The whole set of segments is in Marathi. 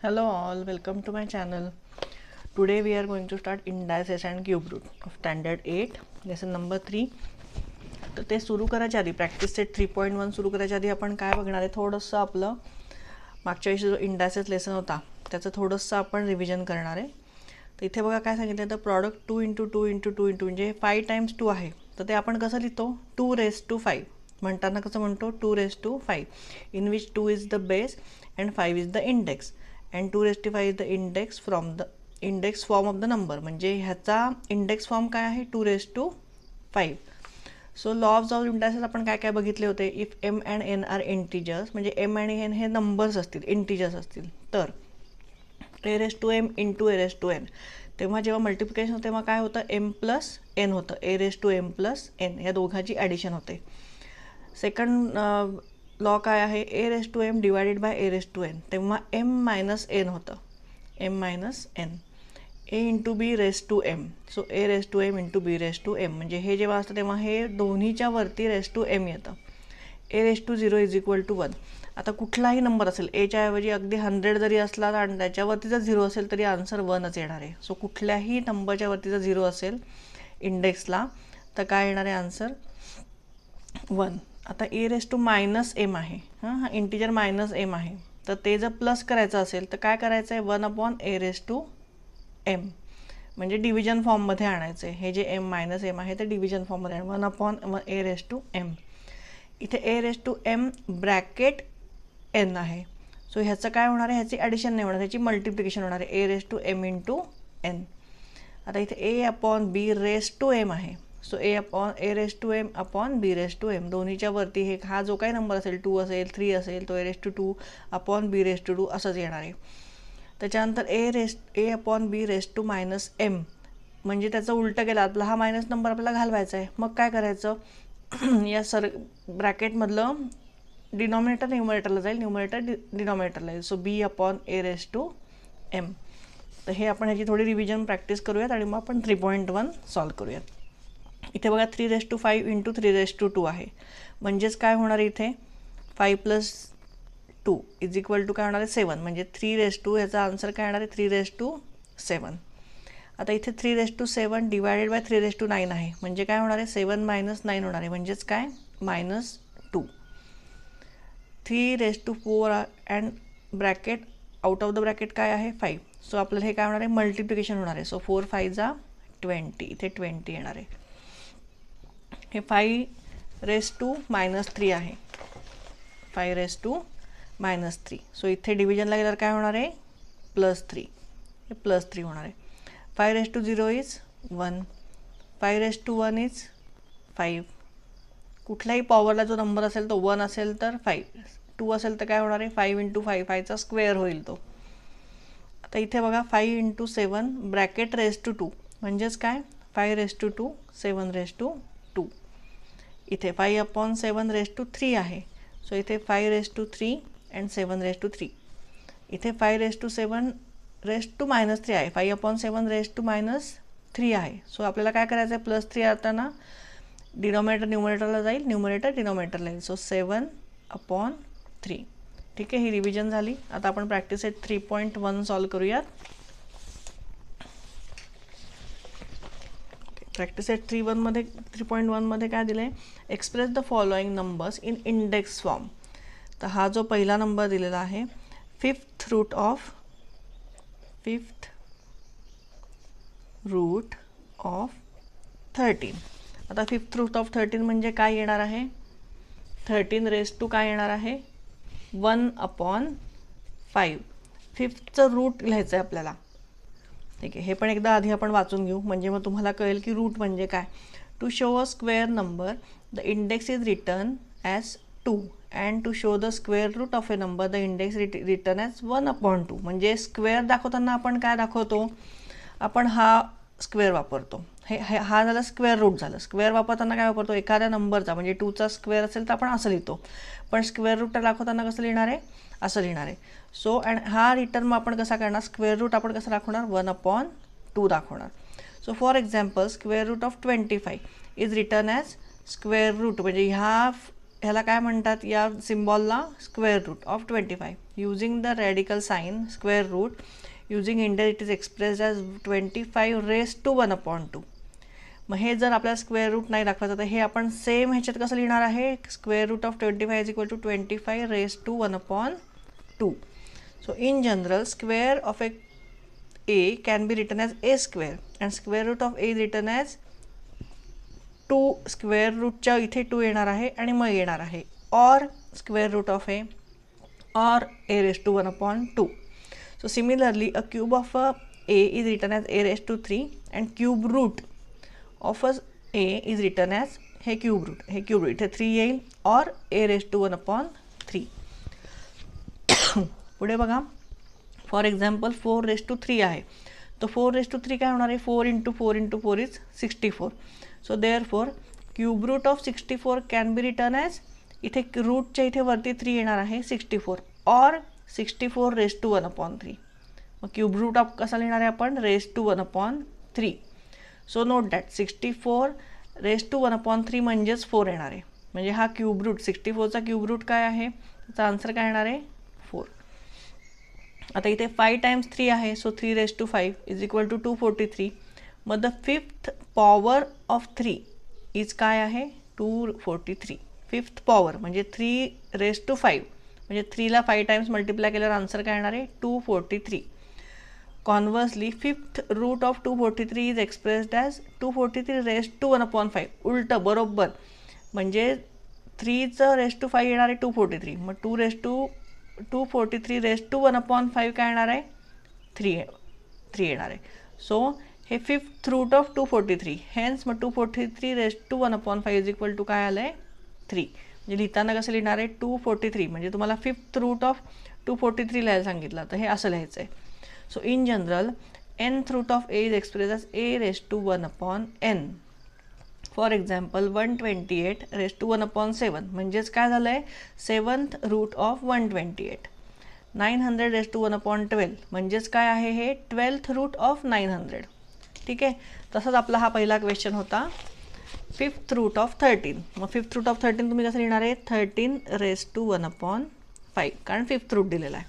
Hello all, welcome to my channel. Today we are going to start indices and cube root of standard 8 lesson number 3. तर ते सुरू करायच्या आधी प्रॅक्टिस सेट 3.1 सुरू करायच्या आधी आपण काय बघणार आहे, थोडंसं आपलं मागच्या वेळी जो इंडायसेस लेसन होता त्याचं थोडंसं आपण रिव्हिजन करणार आहे. तर इथे बघा काय सांगितलं, तर प्रॉडक्ट 2 × 2 × 2 × म्हणजे 5 × 2 आहे. तर ते आपण कसं लिहितो, 2⁵ म्हणताना कसं म्हणतो, 2⁵, in which 2 is the base and 5 is the index and 2⁵ is the index from the index form of the number. म्हणजे ह्याचा इंडेक्स फॉर्म काय आहे, 2⁵. सो लॉज ऑफ इंडायसेस आपण काय काय बघितले होते, if M and N are integers, म्हणजे एम आणि एन हे नंबर्स असतील, इंटिजर्स असतील, तर a⁻m × a⁻n. तेव्हा जेव्हा मल्टिप्लिकेशन होतं तेव्हा काय होतं, m + n होतं, a⁻m + n या दोघांची ॲडिशन होते. सेकंड लॉ काय आहे, a⁻m / a⁻n, तेव्हा m - n होतं, m - n, a × b⁻m. So a⁻m × b⁻m, म्हणजे हे जेव्हा असतं तेव्हा हे दोन्हीच्या वरती m येतं. a⁻0 = 1. आता कुठलाही नंबर असेल, एच्या ऐवजी अगदी 100 जरी असला आणि त्याच्यावरती जर 0 असेल तरी आन्सर 1च येणार आहे. सो कुठल्याही नंबरच्या वरती जर 0 असेल इंडेक्सला तर काय येणार आहे आन्सर, 1. आता a⁻m आहे, हा इंटिजर -m आहे, तर ते जर प्लस करायचं असेल तर काय करायचं आहे, 1/a⁻m, म्हणजे डिव्हिजन फॉर्ममध्ये आणायचं आहे. हे जे m - m आहे ते डिव्हिजन फॉर्ममध्ये 1/a⁻m. इथे a⁻m ब्रॅकेट n आहे. सो ह्याचं काय होणार आहे, ह्याची ॲडिशन नाही होणार, ह्याची मल्टिप्लिकेशन होणार आहे, a⁻m × n. आता इथे a/b⁻m आहे. सो a/m b⁻m, दोन्हीच्या वरती हे हा जो काही नंबर असेल, 2 असेल, 3 असेल, तो a⁻2/b⁻2 असंच येणार आहे. त्याच्यानंतर a/b⁻m, म्हणजे त्याचं उलटं केलं, आपला हा मायनस नंबर आपल्याला घालवायचा आहे. मग काय करायचं, या ब्रॅकेटमधलं डिनॉमिनेटर न्यूमरेटरला जाईल, न्यूमरेटर डिनॉमिनेटरला जाईल. So b/a⁻m. तर हे आपण ह्याची थोडी रिव्हिजन प्रॅक्टिस करूयात आणि मग आपण 3.1 सॉल्व करूयात. इथे बघा 3⁵ × 3⁵ आहे, म्हणजेच काय होणार इथे, 5 + 2 = काय होणार आहे, 7. म्हणजे 3⁵ ह्याचा आन्सर काय येणार आहे, 3⁵7. आता इथे 3⁵7 / 3⁵9 आहे, म्हणजे काय होणार आहे, 7 - 9 होणार आहे, म्हणजेच काय, -2. 3⁴ and bracket out of the bracket काय आहे, 5. सो आपल्याला हे काय होणार आहे, मल्टिप्लिकेशन होणार आहे. सो 4 × 5 = 20, इथे 20 येणार आहे. हे 5⁻³ आहे, 5⁻³ सो इथे डिव्हिजनला गेल्यावर काय होणार आहे, +3, हे +3 होणार आहे. 5⁻0 इज 1, 5⁻1 इज 5. कुठल्याही पॉवरला जो नंबर असेल तो 1 असेल तर 5, 2 असेल तर काय होणार आहे, 5 × 5, 5चा स्क्वेअर होईल तो. आता इथे बघा 5 × 7 ब्रॅकेट ⁻², म्हणजेच काय, 5⁻2 7⁻2. इथे 5/7⁻3 आहे. सो इथे 5⁻3 अँड 7⁻3. इथे 5⁻7⁻3 आहे, 5/7⁻3 आहे. सो आपल्याला काय करायचं आहे, +3 आता डिनॉमिनेटर न्यूमरेटरला जाईल, न्यूमरेटर डिनॉमिनेटरला येईल. सो 7/3. ठीक आहे, ही रिव्हिजन झाली. आता आपण प्रॅक्टिस सेट 3.1 सॉल्व करूयात. प्रॅक्टिस सेट 3.1 मध्ये काय दिलं आहे, express the following numbers in index form. तर हा जो पहिला नंबर दिलेला आहे, 5th रूट ऑफ 13. आता 5th रूट ऑफ 13 म्हणजे काय येणार आहे, 13⁻² काय येणार आहे, 1/5. 5thचं रूट लिहायचं आहे आपल्याला. ठीक आहे, हे पण एकदा आधी आपण वाचून घेऊ, म्हणजे मग तुम्हाला कळेल की रूट म्हणजे काय. To show a square number the index is return as 2 and to show the square root of a number the index return as 1/2. म्हणजे स्क्वेअर दाखवताना आपण काय दाखवतो, आपण हा स्क्वेअर वापरतो. हा झाला स्क्वेअर रूट झालं. स्क्वेअर वापरताना काय वापरतो, एखाद्या नंबरचा, म्हणजे 2चा स्क्वेअर असेल तर आपण असं लिहितो, पण स्क्वेअर रूट दाखवताना कसं लिहिणार आहे, असं लिहिणार आहे. सो अँड हा रिटर्न मग आपण कसा करणार, स्क्वेअर रूट आपण कसं दाखवणार, 1/2 दाखवणार. So for example square root of 25 is return as square root, म्हणजे ह्या ह्याला काय म्हणतात, या सिम्बॉलला square root of 25. Using the radical sign square root using index it is expressed as 25 raise to 1/2. मग हे जर आपल्याला स्क्वेअर रूट नाही दाखवायचं तर हे आपण सेम ह्याच्यात कसं लिहिणार आहे, square root of 25 is equal to 25 raise to 1/2. So in general square of a can be written as a square and square root of a is written as 2 square रूटच्या इथे 2 येणार आहे आणि मग येणार आहे or square root of a or a raised to 1/2. So similarly a cube of a is written as a raised to 3 and cube root of a is written as हे cube root इथे 3 येईल or a raised to 1/3. पुढे बघा, फॉर एक्झाम्पल 4 रेज टू 3 आहे, तर 4 रेज टू 3 काय होणार आहे, 4 × 4 × 4 is 64. So therefore cube root of 64 can be return as, इथे रूटच्या इथे वरती 3 येणार आहे 64 और 64 रेज टू 1/3. मग क्यूब रूट ऑफ कसा लिहिणार आहे आपण, raise to 1/3. So note that 64 raise to 1/3 म्हणजेच 4 येणार आहे. म्हणजे हा क्यूब रूट 64चा क्यूब रूट काय आहे, त्याचा आन्सर काय येणार आहे 4. आता इथे 5 टाइम्स 3 आहे, so 3 raise to 5 is equal to 243. मग the 5th power of 3 is काय आहे 243. 5th पॉवर म्हणजे 3 रेज टू 5 म्हणजे 3ला 5 टाइम्स मल्टिप्लाय केल्यावर आन्सर काय येणार आहे 243. Conversely 5th root of 243 is expressed as 243 raise to 1/5. उलटं बरोबर, म्हणजे 3चं रेज टू 5 येणार आहे 243, मग 243 रेज टू 1/5 काय येणार आहे 3 येणार आहे. सो हे 5th रूट ऑफ 243, हेन्स मग 243 raise to 1/5 is equal to काय आलं आहे 3. म्हणजे लिहिताना कसं लिहिणार आहे 243, म्हणजे तुम्हाला 5th रूट ऑफ 243 लिहायला सांगितलं तर हे असं लिहायचं आहे. So in general nth root of a is express as a raise to 1/n. For example 128 raise to 1/7 म्हणजेच काय झालं आहे 7th route of 128. 900 raise to 1/12 म्हणजेच काय आहे हे 12th रूट ऑफ 900. ठीक आहे, तसंच आपला हा पहिला क्वेश्चन होता 5th रूट ऑफ 13. मग 5th रूट ऑफ 13 तुम्ही कसं लिहिणार आहे 13 रेज टू 1/5 कारण 5th रूट दिलेला आहे.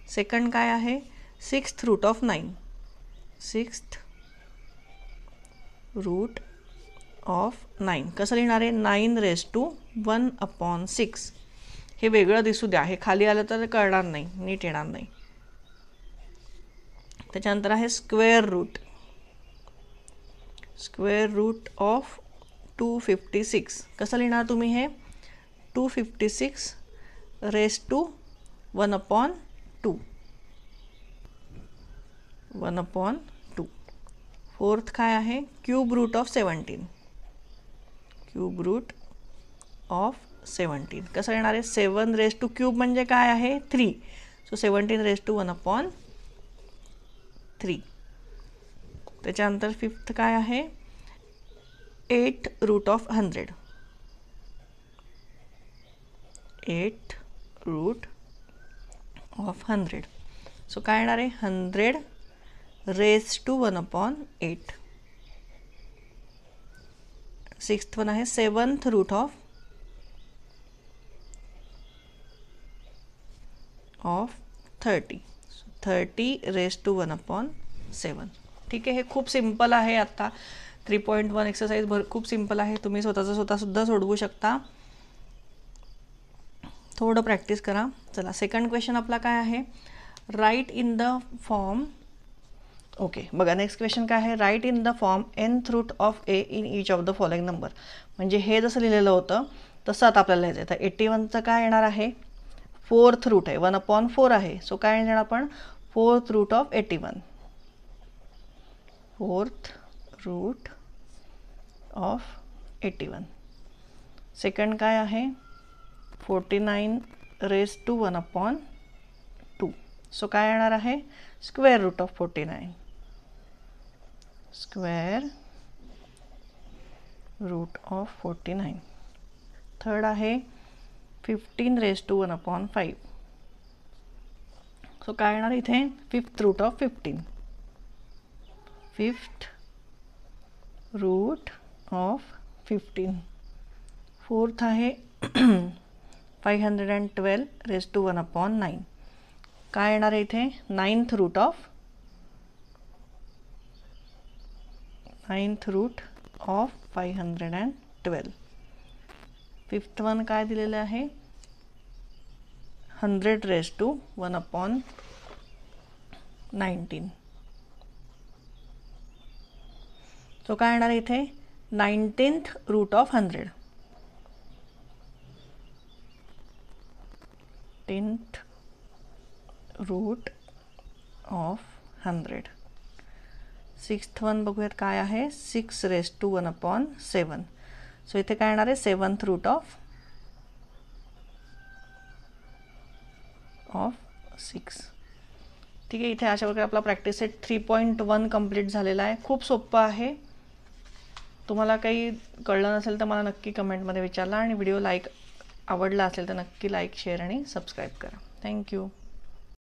सेकंड काय आहे 6th route of 9. 6th route of 9 कसं लिहिणार आहे 9 रेज टू 1/6. हे वेगळं दिसू द्या, हे खाली आलं तर कळणार नाही, नीट येणार नाही. त्याच्यानंतर आहे स्क्वेअर रूट ऑफ 256. कसं लिहिणार तुम्ही हे 256 रेज टू 1/2. फोर्थ काय आहे cube root of 17. Cube root of 17 कसं येणार आहे 7 रेज टू क्यूब म्हणजे काय आहे 3. So 17 raise to 1/3. त्याच्यानंतर 5th काय आहे 8 root of 100. 8 root of 100. So काय येणार आहे 100 रेज टू 1/8. 6th वन आहे 7th route of 30. 30 raise to 1/7. ठीक आहे, हे खूप सिम्पल आहे. आता 3.1 एक्सरसाइज खूप सिम्पल आहे, तुम्ही स्वतःसुद्धा सोडवू शकता. थोडं प्रॅक्टिस करा. चला सेकंड क्वेश्चन आपला काय आहे write in the form. Okay बघा नेक्स्ट क्वेश्चन काय आहे write in the form nth root of a in each of the following number. म्हणजे हे जसं लिहिलेलं होतं तसं आता आपल्याला लिहायचं आहे. तर 81चं काय येणार आहे 4th रूट आहे 1/4 आहे. सो काय येणार आपण 4th root of 81. 4th root of 81. Second काय आहे 49 रेज टू 1/2. सो काय येणार आहे square root of 49. Square root of 49. Third आहे 15 रेज टू 1/5. सो काय येणार इथे 5th root of 15. 5th root of 15. Fourth आहे 512 रेज टू 1/9. काय येणार आहे इथे? 9th route of 512. 5th one काय दिलेलं आहे? 100 रेज टू 1/19. सो काय येणार इथे? 19th root of 100. 10th root of 100. 6th one बघूयात काय आहे? 6 रेज टू 1/7. सो इथे काय येणार आहे? 7th route of 6. ठीक आहे. इथे अशा प्रकारे आपला प्रॅक्टिस सेट 3.1 कंप्लीट झालेला आहे. खूप सोपं आहे. तुम्हाला काही कळलं नसेल तर मला नक्की कमेंटमध्ये विचारा आणि व्हिडिओ आवडला असेल तर नक्की लाईक, शेअर आणि सबस्क्राईब करा. थँक्यू.